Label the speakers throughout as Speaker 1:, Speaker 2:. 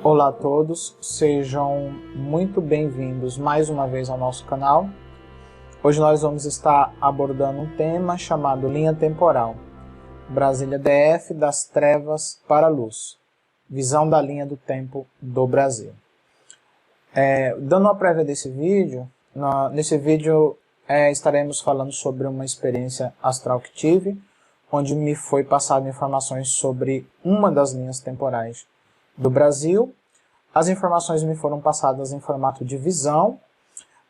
Speaker 1: Olá a todos, sejam muito bem-vindos mais uma vez ao nosso canal. Hoje nós vamos estar abordando um tema chamado Linha Temporal, Brasília DF das Trevas para a Luz, visão da linha do tempo do Brasil. Dando uma prévia desse vídeo, nesse vídeo estaremos falando sobre uma experiência astral que tive, onde me foi passado informações sobre uma das linhas temporais do Brasil. As informações me foram passadas em formato de visão,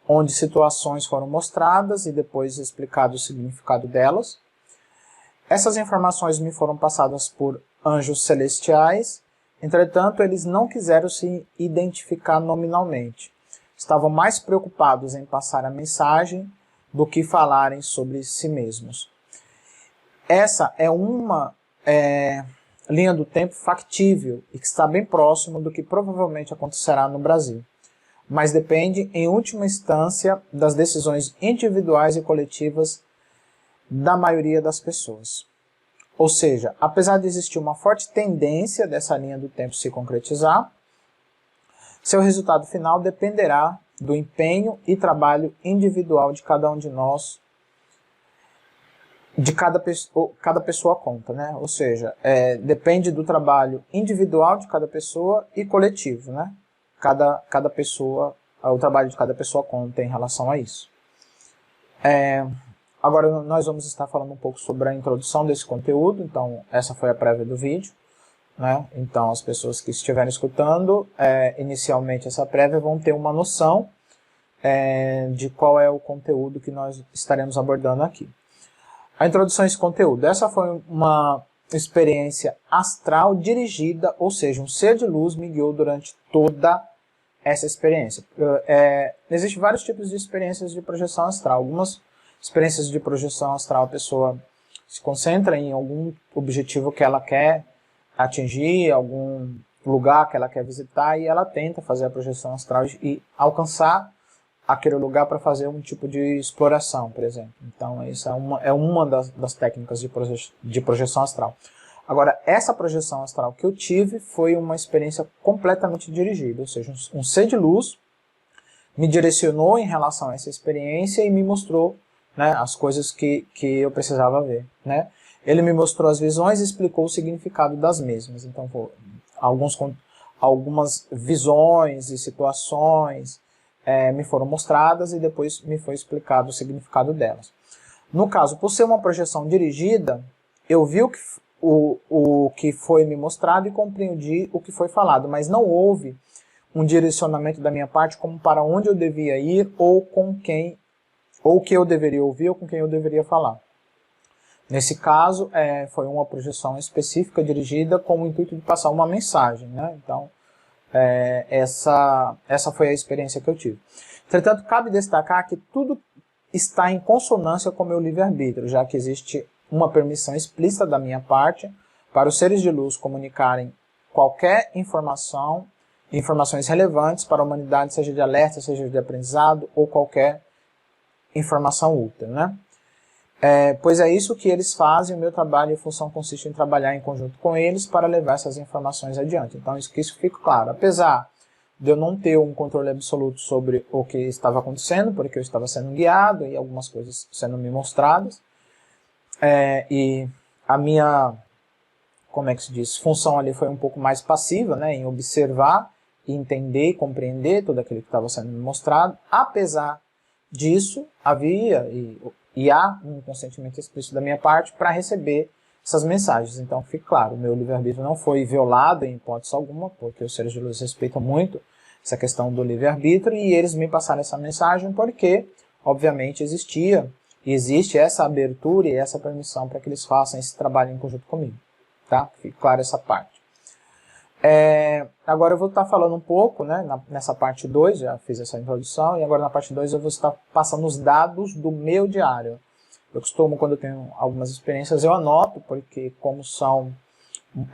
Speaker 1: onde situações foram mostradas e depois explicado o significado delas. Essas informações me foram passadas por anjos celestiais, entretanto eles não quiseram se identificar nominalmente. Estavam mais preocupados em passar a mensagem do que falarem sobre si mesmos. Essa é uma linha do tempo factível e que está bem próximo do que provavelmente acontecerá no Brasil, mas depende, em última instância, das decisões individuais e coletivas da maioria das pessoas. Ou seja, apesar de existir uma forte tendência dessa linha do tempo se concretizar, seu resultado final dependerá do empenho e trabalho individual de cada um de nós. Cada pessoa conta, né? Ou seja, depende do trabalho individual de cada pessoa e coletivo, né? Cada pessoa, o trabalho de cada pessoa conta em relação a isso. Agora nós vamos estar falando um pouco sobre a introdução desse conteúdo, então essa foi a prévia do vídeo, né? Então as pessoas que estiverem escutando inicialmente essa prévia vão ter uma noção de qual é o conteúdo que nós estaremos abordando aqui. A introdução a esse conteúdo. Essa foi uma experiência astral dirigida, ou seja, um ser de luz me guiou durante toda essa experiência. Existem vários tipos de experiências de projeção astral. Algumas experiências de projeção astral, a pessoa se concentra em algum objetivo que ela quer atingir, algum lugar que ela quer visitar, e ela tenta fazer a projeção astral e alcançar aquele lugar para fazer um tipo de exploração, por exemplo. Então, isso é uma das técnicas de projeção astral. Agora, essa projeção astral que eu tive foi uma experiência completamente dirigida, ou seja, um ser de luz me direcionou em relação a essa experiência e me mostrou, né, as coisas que eu precisava ver, né? Ele me mostrou as visões e explicou o significado das mesmas. Então, algumas visões e situações me foram mostradas e depois me foi explicado o significado delas. No caso, por ser uma projeção dirigida, eu vi o que foi me mostrado e compreendi o que foi falado, mas não houve um direcionamento da minha parte como para onde eu devia ir ou com quem, ou o que eu deveria ouvir ou com quem eu deveria falar. Nesse caso, foi uma projeção específica dirigida com o intuito de passar uma mensagem, né? Então, essa foi a experiência que eu tive. Entretanto, cabe destacar que tudo está em consonância com o meu livre-arbítrio, já que existe uma permissão explícita da minha parte para os seres de luz comunicarem qualquer informações relevantes para a humanidade, seja de alerta, seja de aprendizado ou qualquer informação útil, né? Pois é isso que eles fazem, o meu trabalho e função consiste em trabalhar em conjunto com eles para levar essas informações adiante. Então, que isso fique claro. Apesar de eu não ter um controle absoluto sobre o que estava acontecendo, porque eu estava sendo guiado e algumas coisas sendo me mostradas, e a minha, como é que se diz, função ali foi um pouco mais passiva, né, em observar, entender e compreender tudo aquilo que estava sendo me mostrado. Apesar disso, havia e há um consentimento explícito da minha parte para receber essas mensagens. Então, fique claro, o meu livre-arbítrio não foi violado em hipótese alguma, porque os seres de luz respeitam muito essa questão do livre-arbítrio, e eles me passaram essa mensagem porque, obviamente, existe essa abertura e essa permissão para que eles façam esse trabalho em conjunto comigo. Tá? Fique claro essa parte. Agora eu vou estar falando um pouco, né, nessa parte 2, já fiz essa introdução, e agora na parte 2 eu vou estar passando os dados do meu diário. Eu costumo, quando eu tenho algumas experiências, eu anoto, porque como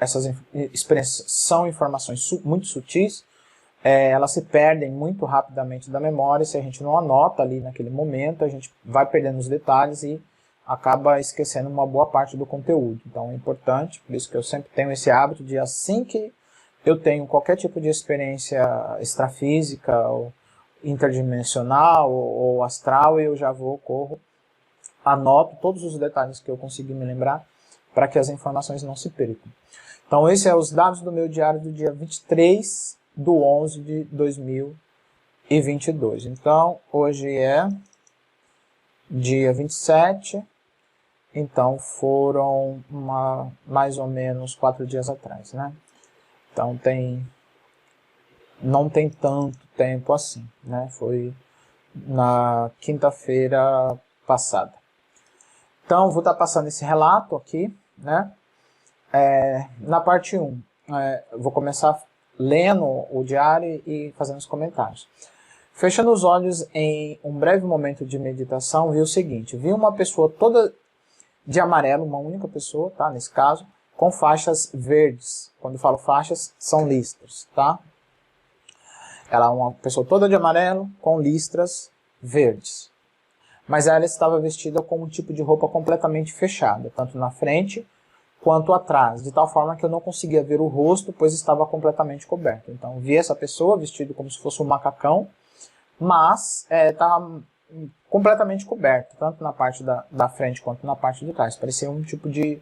Speaker 1: essas experiências são informações muito sutis, elas se perdem muito rapidamente da memória. Se a gente não anota ali naquele momento, a gente vai perdendo os detalhes e acaba esquecendo uma boa parte do conteúdo. Então é importante, por isso que eu sempre tenho esse hábito de, assim que eu tenho qualquer tipo de experiência extrafísica, ou interdimensional, ou astral, e eu já vou, corro, anoto todos os detalhes que eu conseguir me lembrar, para que as informações não se percam. Então, esses são os dados do meu diário do dia 23/11 de 2022. Então, hoje é dia 27, então foram mais ou menos 4 dias atrás, né? Então, não tem tanto tempo assim, né? Foi na quinta-feira passada. Então, vou estar passando esse relato aqui, né? Na parte 1, vou começar lendo o diário e fazendo os comentários. Fechando os olhos em um breve momento de meditação, vi o seguinte: vi uma pessoa toda de amarelo, uma única pessoa, tá? Nesse caso, com faixas verdes. Quando eu falo faixas, são listras, tá? Ela é uma pessoa toda de amarelo, com listras verdes. Mas ela estava vestida com um tipo de roupa completamente fechada, tanto na frente quanto atrás, de tal forma que eu não conseguia ver o rosto, pois estava completamente coberto. Então, vi essa pessoa vestida como se fosse um macacão, mas estava completamente coberto, tanto na parte da frente quanto na parte de trás. Parecia um tipo de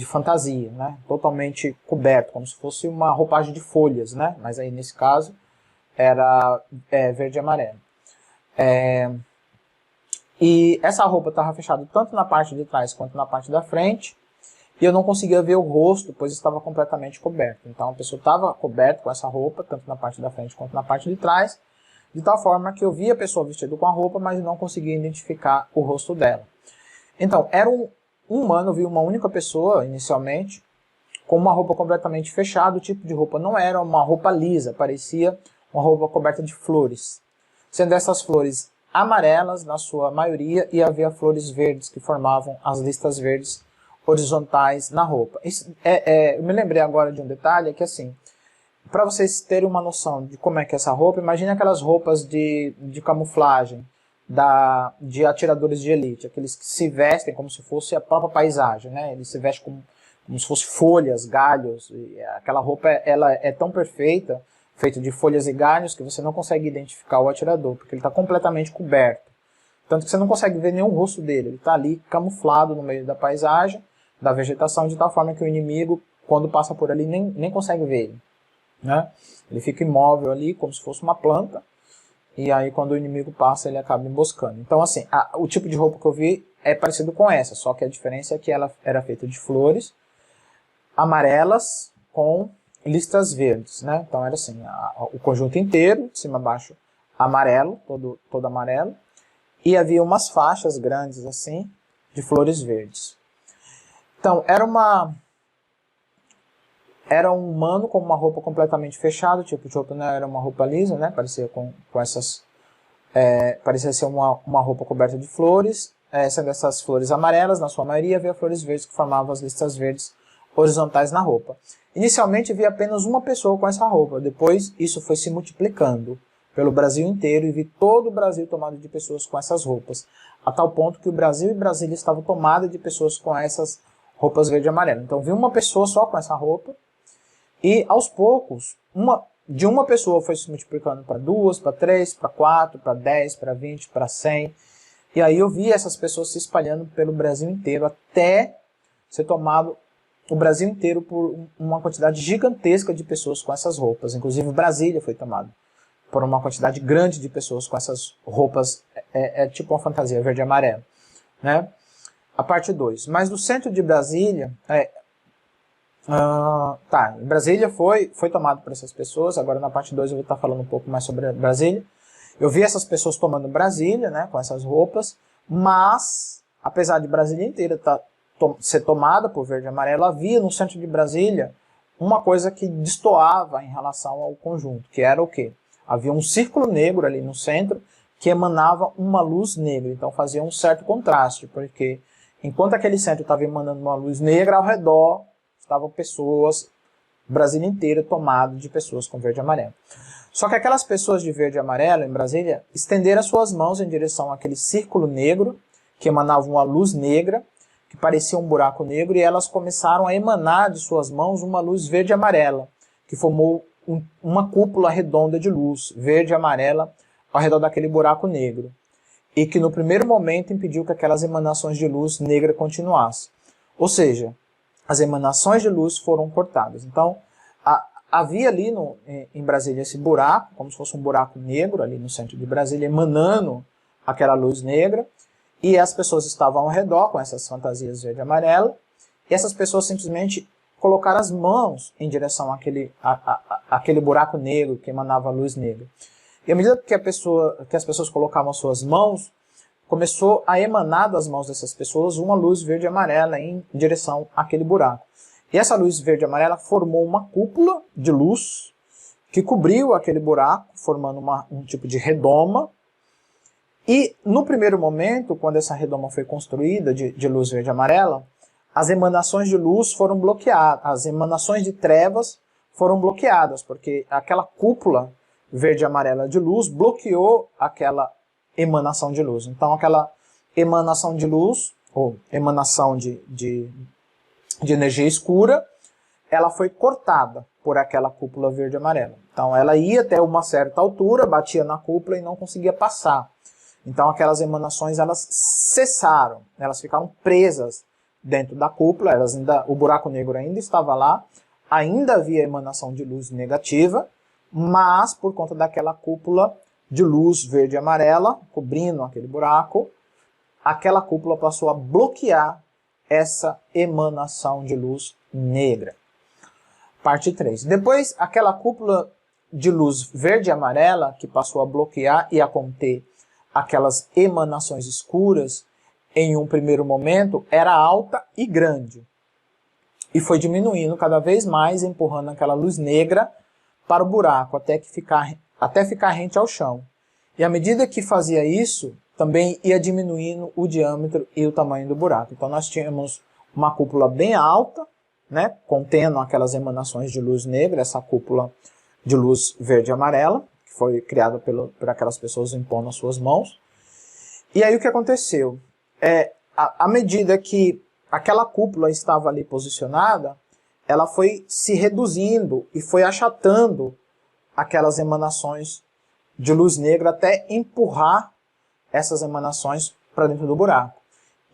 Speaker 1: fantasia, né? Totalmente coberto, como se fosse uma roupagem de folhas, né? Mas aí, nesse caso, era verde e amarelo. E essa roupa estava fechada tanto na parte de trás quanto na parte da frente, e eu não conseguia ver o rosto, pois estava completamente coberto. Então a pessoa estava coberta com essa roupa, tanto na parte da frente quanto na parte de trás, de tal forma que eu via a pessoa vestida com a roupa, mas não conseguia identificar o rosto dela. Então, era um humano, eu vi uma única pessoa, inicialmente, com uma roupa completamente fechada. O tipo de roupa não era uma roupa lisa, parecia uma roupa coberta de flores. Sendo essas flores amarelas, na sua maioria, e havia flores verdes, que formavam as listas verdes horizontais na roupa. Eu me lembrei agora de um detalhe, que assim, para vocês terem uma noção de como é que é essa roupa, imagine aquelas roupas de camuflagem de atiradores de elite, aqueles que se vestem como se fosse a própria paisagem, né? Eles se vestem como se fosse folhas, galhos, e aquela roupa ela é tão perfeita, feita de folhas e galhos, que você não consegue identificar o atirador, porque ele está completamente coberto. Tanto que você não consegue ver nenhum rosto dele, ele está ali camuflado no meio da paisagem, da vegetação, de tal forma que o inimigo, quando passa por ali, nem consegue ver ele, né? Ele fica imóvel ali, como se fosse uma planta, e aí quando o inimigo passa, ele acaba emboscando. Então assim, o tipo de roupa que eu vi é parecido com essa, só que a diferença é que ela era feita de flores amarelas com listas verdes, né? Então era assim, o conjunto inteiro, de cima a baixo, amarelo, todo amarelo, e havia umas faixas grandes assim, de flores verdes. Então, era um humano com uma roupa completamente fechada, o tipo de roupa não era uma roupa lisa, né? Parecia parecia ser uma roupa coberta de flores, sendo essas flores amarelas, na sua maioria, havia flores verdes que formavam as listas verdes horizontais na roupa. Inicialmente, vi apenas uma pessoa com essa roupa, depois isso foi se multiplicando pelo Brasil inteiro, e vi todo o Brasil tomado de pessoas com essas roupas, a tal ponto que o Brasil e Brasília estavam tomados de pessoas com essas roupas verde e amarelo. Então, vi uma pessoa só com essa roupa, e aos poucos, de uma pessoa foi se multiplicando para 2, para 3, para 4, para 10, para 20, para 100. E aí eu vi essas pessoas se espalhando pelo Brasil inteiro, até ser tomado o Brasil inteiro por uma quantidade gigantesca de pessoas com essas roupas. Inclusive Brasília foi tomado por uma quantidade grande de pessoas com essas roupas, tipo uma fantasia verde e amarelo, né? A parte 2. Mas no centro de Brasília, Brasília foi tomado por essas pessoas. Agora na parte 2 eu vou estar falando um pouco mais sobre Brasília. Eu vi essas pessoas tomando Brasília, né, com essas roupas, mas apesar de Brasília inteira ser tomada por verde e amarelo, havia no centro de Brasília uma coisa que destoava em relação ao conjunto, que era o quê? Havia um círculo negro ali no centro que emanava uma luz negra, então fazia um certo contraste, porque enquanto aquele centro estava emanando uma luz negra, ao redor estavam pessoas, Brasília inteira tomada de pessoas com verde e amarelo. Só que aquelas pessoas de verde e amarelo em Brasília estenderam as suas mãos em direção àquele círculo negro, que emanava uma luz negra, que parecia um buraco negro, e elas começaram a emanar de suas mãos uma luz verde e amarela, que formou uma cúpula redonda de luz, verde e amarela, ao redor daquele buraco negro, e que no primeiro momento impediu que aquelas emanações de luz negra continuassem. Ou seja, as emanações de luz foram cortadas. Então, havia ali em Brasília esse buraco, como se fosse um buraco negro ali no centro de Brasília, emanando aquela luz negra, e as pessoas estavam ao redor com essas fantasias verde e amarela, e essas pessoas simplesmente colocaram as mãos em direção àquele buraco negro que emanava a luz negra. E à medida que as pessoas colocavam as suas mãos, começou a emanar das mãos dessas pessoas uma luz verde e amarela em direção àquele buraco. E essa luz verde e amarela formou uma cúpula de luz que cobriu aquele buraco, formando um tipo de redoma. E no primeiro momento, quando essa redoma foi construída de luz verde e amarela, as emanações de luz foram bloqueadas, as emanações de trevas foram bloqueadas, porque aquela cúpula verde e amarela de luz bloqueou aquela emanação de luz. Então aquela emanação de luz, ou emanação de energia escura, ela foi cortada por aquela cúpula verde e amarela. Então ela ia até uma certa altura, batia na cúpula e não conseguia passar. Então aquelas emanações elas cessaram, elas ficaram presas dentro da cúpula, o buraco negro ainda estava lá, ainda havia emanação de luz negativa, mas por conta daquela cúpula de luz verde e amarela, cobrindo aquele buraco, aquela cúpula passou a bloquear essa emanação de luz negra. Parte 3. Depois, aquela cúpula de luz verde e amarela, que passou a bloquear e a conter aquelas emanações escuras, em um primeiro momento, era alta e grande. E foi diminuindo cada vez mais, empurrando aquela luz negra para o buraco, até ficar rente ao chão. E à medida que fazia isso, também ia diminuindo o diâmetro e o tamanho do buraco. Então nós tínhamos uma cúpula bem alta, né, contendo aquelas emanações de luz negra, essa cúpula de luz verde e amarela, que foi criada por aquelas pessoas impondo as suas mãos. E aí o que aconteceu? À medida que aquela cúpula estava ali posicionada, ela foi se reduzindo e foi achatando aquelas emanações de luz negra até empurrar essas emanações para dentro do buraco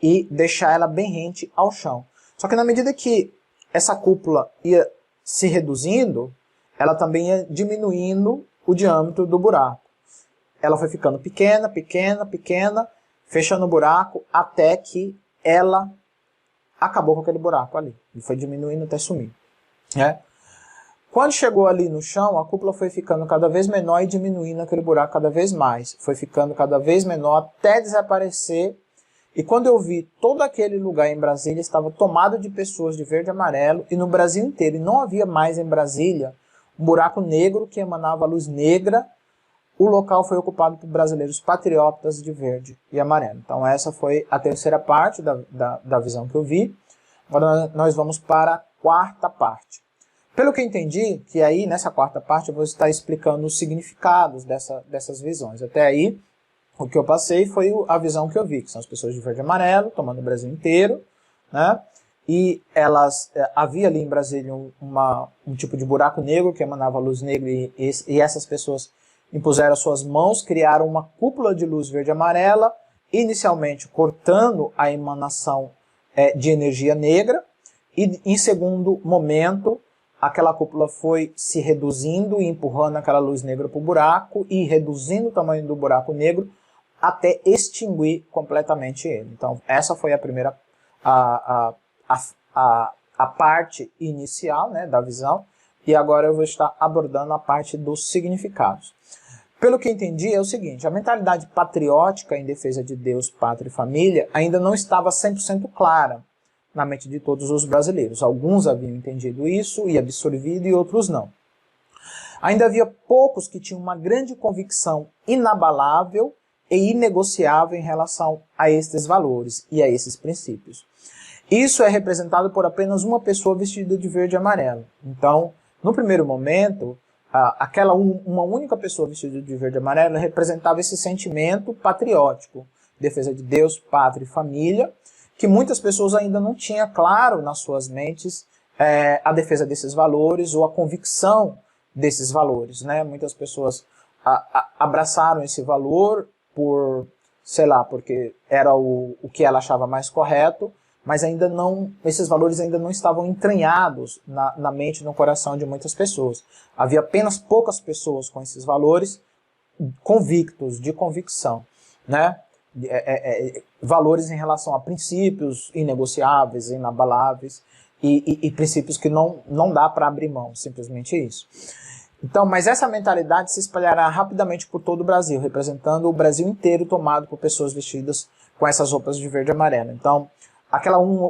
Speaker 1: e deixar ela bem rente ao chão. Só que na medida que essa cúpula ia se reduzindo, ela também ia diminuindo o diâmetro do buraco. Ela foi ficando pequena, pequena, pequena, fechando o buraco até que ela acabou com aquele buraco ali. E foi diminuindo até sumir. Quando chegou ali no chão, a cúpula foi ficando cada vez menor e diminuindo aquele buraco cada vez mais. Foi ficando cada vez menor até desaparecer. E quando eu vi todo aquele lugar em Brasília estava tomado de pessoas de verde e amarelo, e no Brasil inteiro, e não havia mais em Brasília um buraco negro que emanava luz negra, o local foi ocupado por brasileiros patriotas de verde e amarelo. Então essa foi a terceira parte da visão que eu vi. Agora nós vamos para a quarta parte. Pelo que eu entendi, que aí nessa quarta parte eu vou estar explicando os significados dessas visões. Até aí, o que eu passei foi a visão que eu vi, que são as pessoas de verde e amarelo, tomando o Brasil inteiro, né? E havia ali em Brasília um tipo de buraco negro que emanava luz negra, e essas pessoas impuseram as suas mãos, criaram uma cúpula de luz verde e amarela, inicialmente cortando a emanação de energia negra, e em segundo momento, aquela cúpula foi se reduzindo e empurrando aquela luz negra para o buraco e reduzindo o tamanho do buraco negro até extinguir completamente ele. Então essa foi a primeira a parte inicial, né, da visão, e agora eu vou estar abordando a parte dos significados. Pelo que entendi é o seguinte: a mentalidade patriótica em defesa de Deus, pátria e família ainda não estava 100% clara na mente de todos os brasileiros. Alguns haviam entendido isso e absorvido, e outros não. Ainda havia poucos que tinham uma grande convicção inabalável e inegociável em relação a estes valores e a esses princípios. Isso é representado por apenas uma pessoa vestida de verde e amarelo. Então, no primeiro momento, uma única pessoa vestida de verde e amarelo representava esse sentimento patriótico, defesa de Deus, pátria e família, que muitas pessoas ainda não tinham claro nas suas mentes a defesa desses valores ou a convicção desses valores, né? Muitas pessoas abraçaram esse valor por, sei lá, porque era o que ela achava mais correto, mas ainda não, esses valores ainda não estavam entranhados na mente e no coração de muitas pessoas. Havia apenas poucas pessoas com esses valores convictos, de convicção, né? Valores em relação a princípios inegociáveis, inabaláveis, e princípios que não dá para abrir mão, simplesmente isso. Então, mas essa mentalidade se espalhará rapidamente por todo o Brasil, representando o Brasil inteiro tomado por pessoas vestidas com essas roupas de verde e amarelo. Então,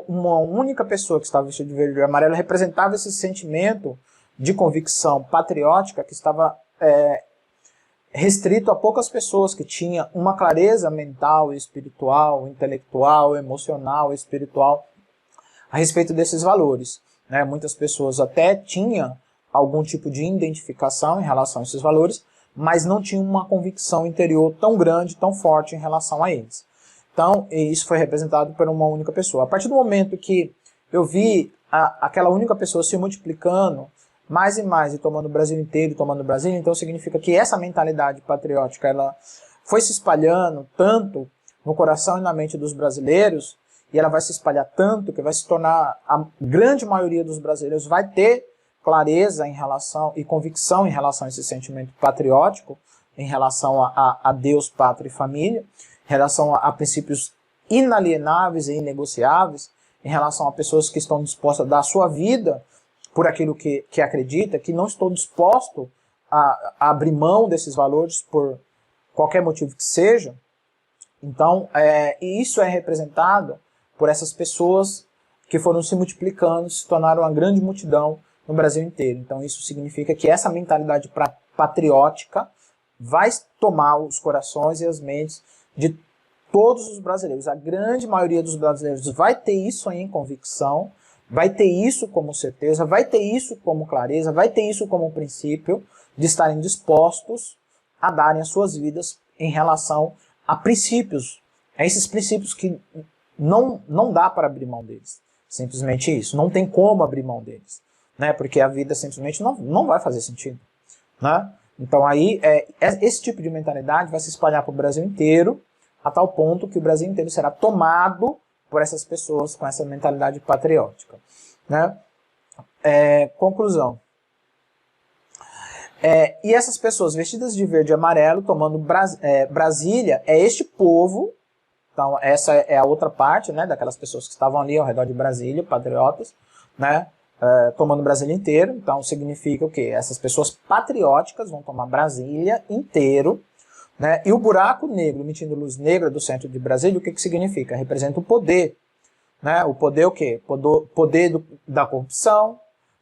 Speaker 1: uma única pessoa que estava vestida de verde e amarelo representava esse sentimento de convicção patriótica que estava restrito a poucas pessoas, que tinham uma clareza mental, espiritual, intelectual, emocional, espiritual a respeito desses valores, né? Muitas pessoas até tinham algum tipo de identificação em relação a esses valores, mas não tinham uma convicção interior tão grande, tão forte em relação a eles. Então, isso foi representado por uma única pessoa. A partir do momento que eu vi aquela única pessoa se multiplicando mais e mais, e tomando o Brasil inteiro, então significa que essa mentalidade patriótica ela foi se espalhando tanto no coração e na mente dos brasileiros, e ela vai se espalhar tanto que vai se tornar, a grande maioria dos brasileiros vai ter clareza em relação e convicção em relação a esse sentimento patriótico, em relação a Deus, pátria e família, em relação a princípios inalienáveis e inegociáveis, em relação a pessoas que estão dispostas a dar a sua vida por aquilo que acredita, que não estão dispostos a abrir mão desses valores por qualquer motivo que seja. Então, e isso é representado por essas pessoas que foram se multiplicando, se tornaram uma grande multidão no Brasil inteiro. Então isso significa que essa mentalidade patriótica vai tomar os corações e as mentes de todos os brasileiros. A grande maioria dos brasileiros vai ter isso em convicção, vai ter isso como certeza, vai ter isso como clareza, vai ter isso como princípio de estarem dispostos a darem as suas vidas em relação a princípios. É esses princípios que não dá para abrir mão deles. Simplesmente isso. Não tem como abrir mão deles, né? Porque a vida simplesmente não vai fazer sentido, né? Então aí esse tipo de mentalidade vai se espalhar para o Brasil inteiro, a tal ponto que o Brasil inteiro será tomado por essas pessoas com essa mentalidade patriótica, né? Conclusão. E essas pessoas vestidas de verde e amarelo, tomando Brasília, é este povo. Então essa é a outra parte, né, daquelas pessoas que estavam ali ao redor de Brasília, patriotas, né, tomando Brasília inteiro. Então significa o quê? Essas pessoas patrióticas vão tomar Brasília inteiro, né, e o buraco negro, emitindo luz negra do centro de Brasília, o que significa? Representa o poder, né? O poder o quê? Poder da corrupção,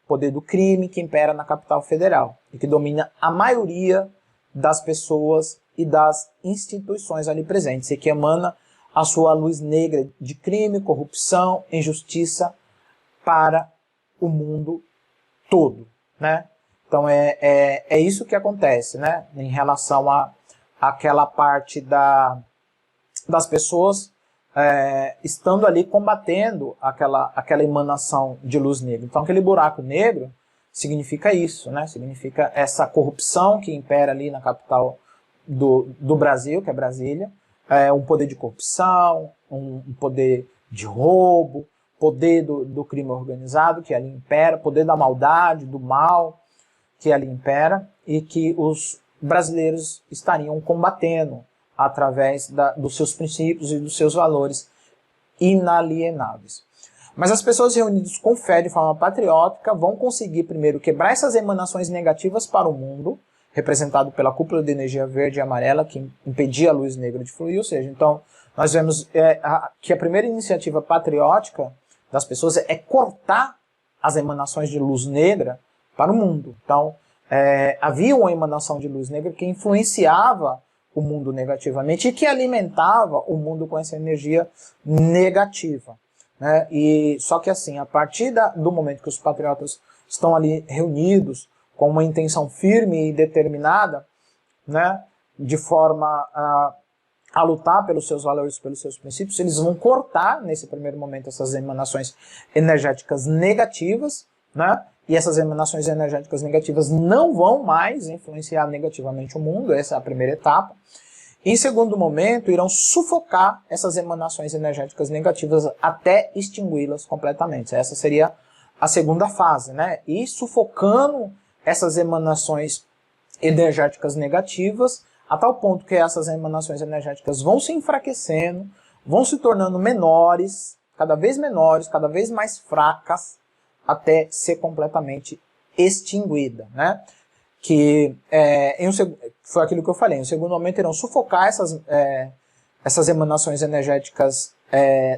Speaker 1: poder do crime que impera na capital federal e que domina a maioria das pessoas e das instituições ali presentes e que emana a sua luz negra de crime, corrupção, injustiça para o mundo todo, né? Então é isso que acontece, né? Em relação àquela parte das pessoas estando ali combatendo aquela emanação de luz negra. Então aquele buraco negro significa isso, né? Significa essa corrupção que impera ali na capital do Brasil, que é Brasília, um poder de corrupção, um poder de roubo, poder do crime organizado que ali impera, poder da maldade, do mal que ali impera, e que os brasileiros estariam combatendo através dos seus princípios e dos seus valores inalienáveis. Mas as pessoas reunidas com fé de forma patriótica vão conseguir primeiro quebrar essas emanações negativas para o mundo, representado pela cúpula de energia verde e amarela, que impedia a luz negra de fluir. Ou seja, então nós vemos que a primeira iniciativa patriótica das pessoas é cortar as emanações de luz negra para o mundo. Então havia uma emanação de luz negra que influenciava o mundo negativamente e que alimentava o mundo com essa energia negativa, né? E só que assim, a partir do momento que os patriotas estão ali reunidos com uma intenção firme e determinada, né, de forma a lutar pelos seus valores, pelos seus princípios, eles vão cortar nesse primeiro momento essas emanações energéticas negativas, né? E essas emanações energéticas negativas não vão mais influenciar negativamente o mundo, essa é a primeira etapa. Em segundo momento, irão sufocar essas emanações energéticas negativas até extingui-las completamente. Essa seria a segunda fase, né? E sufocando essas emanações energéticas negativas, a tal ponto que essas emanações energéticas vão se enfraquecendo, vão se tornando menores, cada vez mais fracas, até ser completamente extinguida, né? Foi aquilo que eu falei, em segundo momento irão sufocar essas emanações energéticas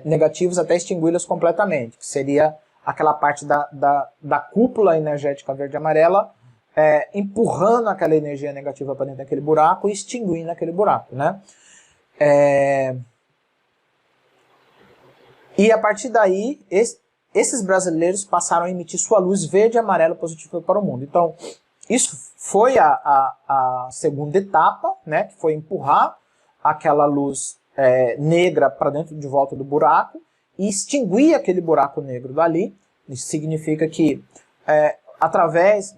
Speaker 1: negativas até extingui-las completamente, que seria aquela parte da cúpula energética verde-amarela empurrando aquela energia negativa para dentro daquele buraco e extinguindo aquele buraco, né? E a partir daí, esses brasileiros passaram a emitir sua luz verde e amarela positiva para o mundo. Então, isso foi a segunda etapa, né, que foi empurrar aquela luz negra para dentro de volta do buraco e extinguir aquele buraco negro dali. Isso significa que, através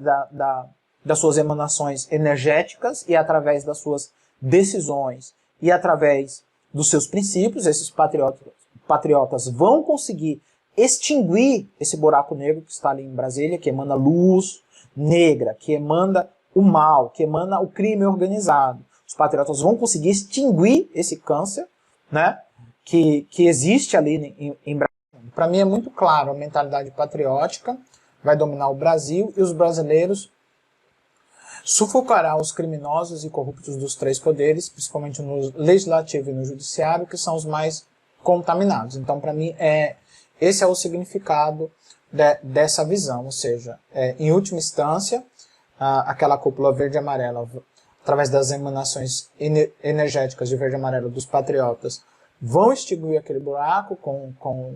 Speaker 1: das suas emanações energéticas e através das suas decisões e através dos seus princípios, esses patriotas vão conseguir extinguir esse buraco negro que está ali em Brasília, que emana luz negra, que emana o mal, que emana o crime organizado. Os patriotas vão conseguir extinguir esse câncer, né, que existe ali em Brasília. Para mim é muito claro, a mentalidade patriótica vai dominar o Brasil e os brasileiros sufocará os criminosos e corruptos dos três poderes, principalmente no legislativo e no judiciário, que são os mais contaminados. Então, para mim, esse é o significado dessa visão, ou seja, em última instância, aquela cúpula verde e amarela, através das emanações energéticas de verde e amarelo dos patriotas, vão extinguir aquele buraco com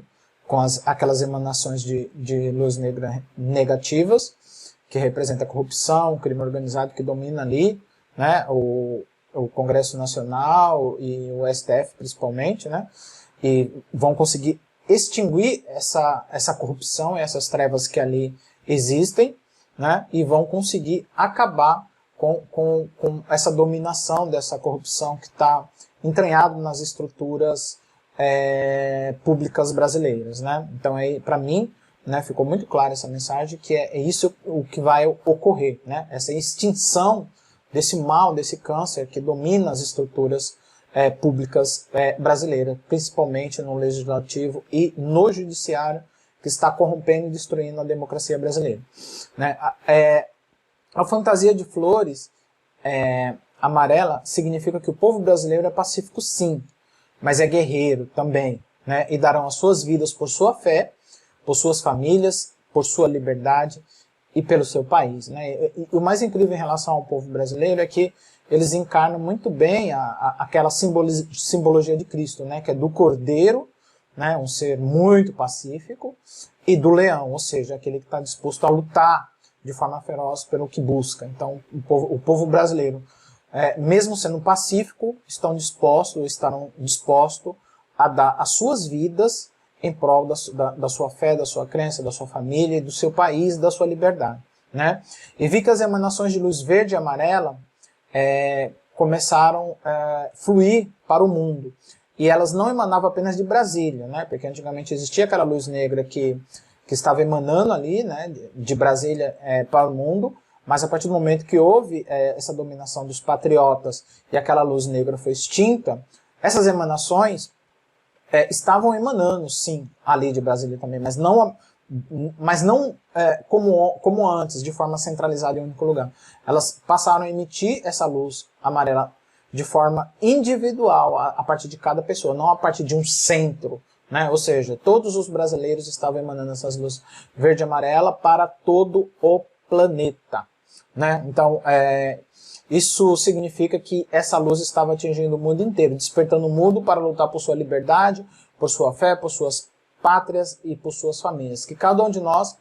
Speaker 1: aquelas emanações de luz negra negativas, que representa a corrupção, o crime organizado que domina ali, né, o Congresso Nacional e o STF principalmente, né, e vão conseguir extinguir essa corrupção e essas trevas que ali existem, né, e vão conseguir acabar com essa dominação dessa corrupção que está entranhado nas estruturas públicas brasileiras, né. Então, para mim, né, ficou muito clara essa mensagem, que é isso o que vai ocorrer, né, essa extinção desse mal, desse câncer que domina as estruturas públicas brasileiras, principalmente no legislativo e no judiciário, que está corrompendo e destruindo a democracia brasileira. Né? A fantasia de flores amarela significa que o povo brasileiro é pacífico sim, mas é guerreiro também, né? E darão as suas vidas por sua fé, por suas famílias, por sua liberdade e pelo seu país. Né? E o mais incrível em relação ao povo brasileiro é que eles encarnam muito bem aquela simbologia de Cristo, né? Que é do cordeiro, né? Um ser muito pacífico, e do leão, ou seja, aquele que está disposto a lutar de forma feroz pelo que busca. Então, o povo brasileiro, mesmo sendo pacífico, estarão dispostos a dar as suas vidas em prol da sua fé, da sua crença, da sua família, do seu país, da sua liberdade. Né? E vi que as emanações de luz verde e amarela começaram a fluir para o mundo. E elas não emanavam apenas de Brasília, né? Porque antigamente existia aquela luz negra que estava emanando ali, né, de Brasília para o mundo, mas a partir do momento que houve essa dominação dos patriotas e aquela luz negra foi extinta, essas emanações estavam emanando, sim, ali de Brasília também, mas não como antes, de forma centralizada em um único lugar. Elas passaram a emitir essa luz amarela de forma individual, a partir de cada pessoa, não a partir de um centro, né? Ou seja, todos os brasileiros estavam emanando essas luzes verde e amarela para todo o planeta. Né? Então, isso significa que essa luz estava atingindo o mundo inteiro, despertando o mundo para lutar por sua liberdade, por sua fé, por suas pátrias e por suas famílias. Que cada um de nós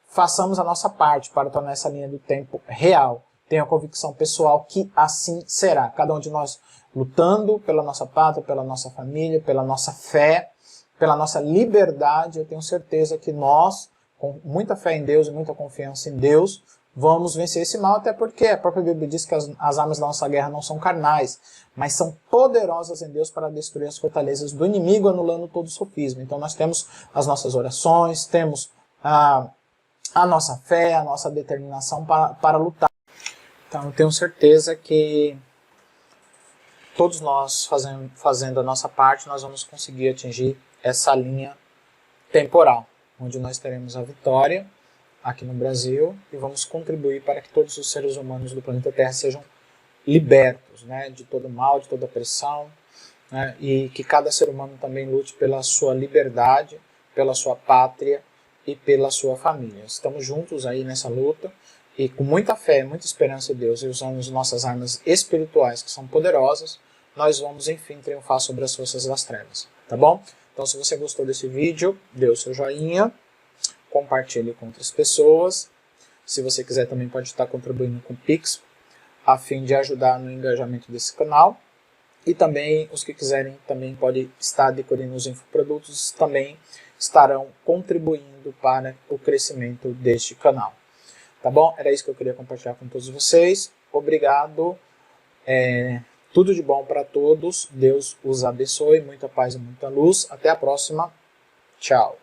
Speaker 1: façamos a nossa parte para tornar essa linha do tempo real. Tenho a convicção pessoal que assim será. Cada um de nós lutando pela nossa pátria, pela nossa família, pela nossa fé, pela nossa liberdade. Eu tenho certeza que nós com muita fé em Deus e muita confiança em Deus, vamos vencer esse mal, até porque a própria Bíblia diz que as armas da nossa guerra não são carnais, mas são poderosas em Deus para destruir as fortalezas do inimigo, anulando todo o sofisma. Então nós temos as nossas orações, temos a nossa fé, a nossa determinação para lutar. Então eu tenho certeza que todos nós fazendo a nossa parte, nós vamos conseguir atingir essa linha temporal, onde nós teremos a vitória aqui no Brasil e vamos contribuir para que todos os seres humanos do planeta Terra sejam libertos, né, de todo mal, de toda pressão, né, e que cada ser humano também lute pela sua liberdade, pela sua pátria e pela sua família. Estamos juntos aí nessa luta e com muita fé, muita esperança em Deus e usando as nossas armas espirituais que são poderosas, nós vamos enfim triunfar sobre as forças das trevas, tá bom? Então se você gostou desse vídeo, dê o seu joinha, compartilhe com outras pessoas. Se você quiser também pode estar contribuindo com o Pix, a fim de ajudar no engajamento desse canal. E também os que quiserem também podem estar adquirindo os infoprodutos, também estarão contribuindo para o crescimento deste canal. Tá bom? Era isso que eu queria compartilhar com todos vocês. Obrigado. Tudo de bom para todos. Deus os abençoe. Muita paz e muita luz. Até a próxima. Tchau.